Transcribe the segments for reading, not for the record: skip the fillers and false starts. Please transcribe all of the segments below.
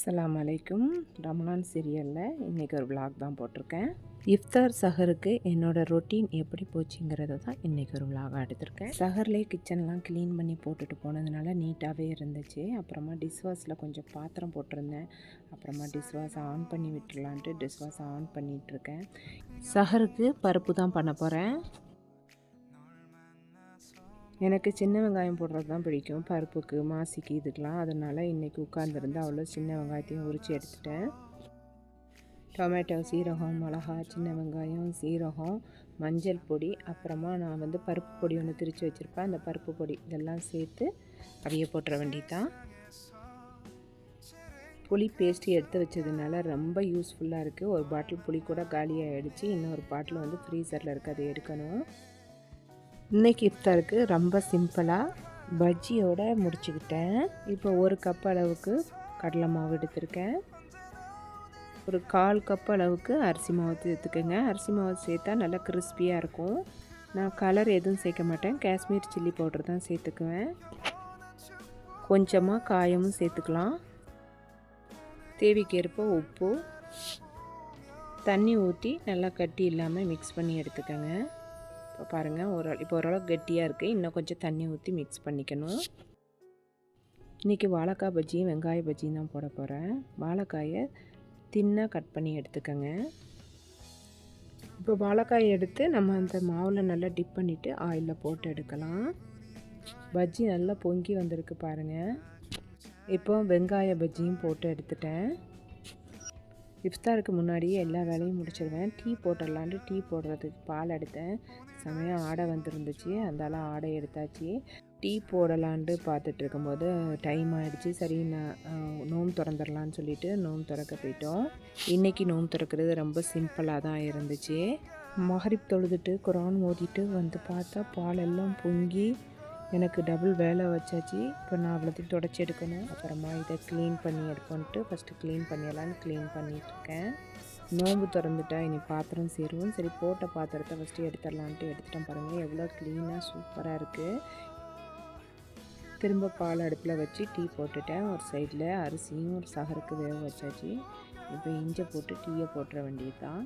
அஸ்ஸலாமு அலைக்கும். ரமலான் சீரியலில் இன்றைக்கி ஒரு விலாக் தான் போட்டிருக்கேன். இஃப்தார் சஹருக்கு என்னோடய ரொட்டீன் எப்படி போச்சுங்கிறத தான் இன்றைக்கி ஒரு விலாகாக எடுத்திருக்கேன். சஹர்லேயே கிச்சன்லாம் க்ளீன் பண்ணி போட்டுட்டு போனதுனால நீட்டாகவே இருந்துச்சு. அப்புறமா டிஷ்வாஷில் கொஞ்சம் பாத்திரம் போட்டிருந்தேன். அப்புறமா டிஷ்வாஷை ஆன் பண்ணி விட்டுடலான்ட்டு டிஷ்வாஷை ஆன் பண்ணிகிட்ருக்கேன். சஹருக்கு பருப்பு தான் பண்ண போகிறேன். எனக்கு சின்ன வெங்காயம் போடுறது தான் பிடிக்கும் பருப்புக்கு, மாசிக்கு, இதுக்கெலாம். அதனால் இன்றைக்கி உட்காந்துருந்து அவ்வளோ சின்ன வெங்காயத்தையும் உரித்து எடுத்துட்டேன். டொமேட்டோ, சீரகம், மிளகா, சின்ன வெங்காயம், சீரகம், மஞ்சள் பொடி, அப்புறமா நான் பருப்பு பொடி ஒன்று திரித்து வச்சுருப்பேன். அந்த பருப்பு பொடி இதெல்லாம் சேர்த்து அப்படியே போட்டுற வேண்டியதான். புளி பேஸ்ட்டு எடுத்து வச்சதுனால ரொம்ப யூஸ்ஃபுல்லாக இருக்குது. ஒரு பாட்டில் புளி கூட காலியாகிடுச்சு. இன்னொரு பாட்டில் ஃப்ரீசரில் இருக்குது, அதை எடுக்கணும். இன்றைக்கி இஃப்தாருக்கு ரொம்ப சிம்பிளாக பஜ்ஜியோடு முடிச்சுக்கிட்டேன். இப்போ 1 கப் அளவுக்கு கடலை மாவு எடுத்திருக்கேன். ஒரு 1/4 கப் அளவுக்கு அரிசி மாவு சேர்த்துக்கோங்க. அரிசி மாவு சேர்த்தா நல்லா கிறிஸ்பியாக இருக்கும். நான் கலர் எதுவும் சேர்க்க மாட்டேன், காஷ்மீர் சில்லி பவுடர் தான் சேர்த்துக்குவேன். கொஞ்சமாக காயமும் சேர்த்துக்கலாம். தேவைக்கேற்ப உப்பு, தண்ணி ஊற்றி நல்லா கட்டி இல்லாமல் மிக்ஸ் பண்ணி எடுத்துக்கோங்க. இப்போ பாருங்கள், இப்போ ஓரளவுக்கு கெட்டியாக இருக்குது. இன்னும் கொஞ்சம் தண்ணி ஊற்றி மிக்ஸ் பண்ணிக்கணும். இன்றைக்கி வாழைக்காய் பஜ்ஜியும் வெங்காய பஜ்ஜியும் தான் போட போகிறேன். வாழைக்காயை தின்னாக கட் பண்ணி எடுத்துக்கோங்க. இப்போ வாழைக்காயை எடுத்து நம்ம அந்த மாவில் நல்லா டிப் பண்ணிவிட்டு ஆயிலில் போட்டு எடுக்கலாம். பஜ்ஜி நல்லா பொங்கி வந்திருக்கு பாருங்கள். இப்போ வெங்காய பஜ்ஜியும் போட்டு எடுத்துட்டேன். இஃப்தாருக்கு முன்னாடியே எல்லா வேலையும் முடிச்சிடுவேன். டீ போட்டுடலான்ட்டு டீ போடுறதுக்கு பால் எடுத்தேன். செமையாக ஆடை வந்துருந்துச்சு, அதனால ஆடை எடுத்தாச்சு. டீ போடலான்ட்டு பார்த்துட்டு இருக்கும்போது டைம் ஆகிடுச்சு. சரி, நான் நோம்பு திறந்துடலான்னு சொல்லிவிட்டு நோம்பு திறக்க போயிட்டோம். இன்றைக்கி நோம்பு திறக்கிறது ரொம்ப சிம்பிளாக தான் இருந்துச்சு. மஹரிப் தொழுதுட்டு குரான் ஓதிட்டு பார்த்தா பால் எல்லாம் பொங்கி எனக்கு டபுள் வேலை வச்சாச்சு. இப்போ நான் அவ்வளோத்தையும் தொடச்சி எடுக்கணும். அப்புறமா இதை க்ளீன் பண்ணி எடுக்கணுன்ட்டு ஃபஸ்ட்டு க்ளீன் பண்ணிடலான்னு க்ளீன் பண்ணிகிட்ருக்கேன். நோம்பு திறந்துட்டா இனி பாத்திரம் சேருவோம். சரி, போட்ட பாத்திரத்தை ஃபஸ்ட்டு எடுத்துடலான்ட்டு எடுத்துட்டேன். பாருங்கள் எவ்வளோ க்ளீனாக சூப்பராக இருக்குது. திரும்ப பால் அடுப்பில் வச்சு டீ போட்டுட்டேன். ஒரு சைடில் அரிசியும் ஒரு சஹருக்கு வேக வச்சாச்சு. இப்போ இஞ்சி போட்டு டீயை போட்டுற வேண்டியது தான்.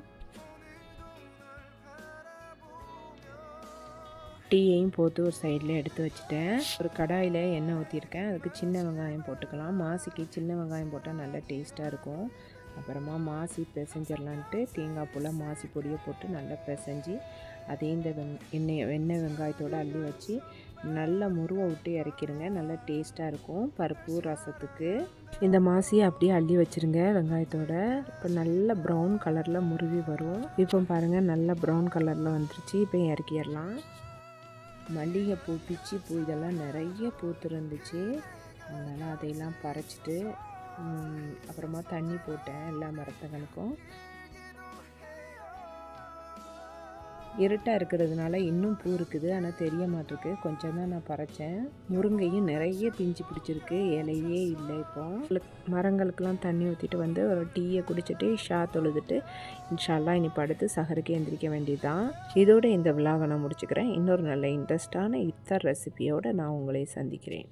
டீயையும் போட்டு ஒரு சைடில் எடுத்து வச்சுட்டேன். ஒரு கடாயில் எண்ணெய் ஊற்றிருக்கேன். அதுக்கு சின்ன வெங்காயம் போட்டுக்கலாம். மாசிக்கு சின்ன வெங்காயம் போட்டால் நல்லா டேஸ்ட்டாக இருக்கும். அப்புறமா மாசி பிசைஞ்சிடலான்ட்டு தேங்காய் பூவில் மாசி பொடியை போட்டு நல்லா பிசைஞ்சி அதே இந்த எண்ணெய் வெங்காயத்தோடு அள்ளி வச்சு நல்லா முருவை விட்டு இறக்கிடுங்க. நல்லா டேஸ்ட்டாக இருக்கும் பருப்பு ரசத்துக்கு. இந்த மாசியை அப்படியே அள்ளி வச்சுருங்க வெங்காயத்தோட. இப்போ நல்லா ப்ரௌன் கலரில் முருவி வரும். இப்போ பாருங்கள், நல்லா ப்ரௌன் கலரில் வந்துருச்சு. இப்போ இறக்கிடலாம். மல்லிகைப்பூ, பிச்சிப்பூ இதெல்லாம் நிறைய பூத்துருந்துச்சு. அதனால் அதையெல்லாம் பறிச்சிட்டு அப்புறமா தண்ணி போட்டேன் எல்லா மரத்தங்களுக்கும். இருட்டாக இருக்கிறதுனால இன்னும் பூ இருக்குது, ஆனால் தெரிய மாட்டிருக்கு. கொஞ்சம் தான் நான் பறித்தேன். முருங்கையும் நிறைய பிஞ்சு பிடிச்சிருக்கு, இலையே இல்லை. இப்போ மரங்களுக்கெல்லாம் தண்ணி ஊற்றிட்டு ஒரு டீயை குடிச்சிட்டு ஷா தொழுதுட்டு இன்ஷா அல்லாஹ் இனி படுத்து சஹருக்கு எந்திரிக்க வேண்டியது தான். இதோட இந்த விலாகை நான் முடிச்சுக்கிறேன். இன்னொரு நல்ல இன்ட்ரெஸ்டான இஃப்தார் ரெசிபியோடு நான் உங்களை சந்திக்கிறேன்.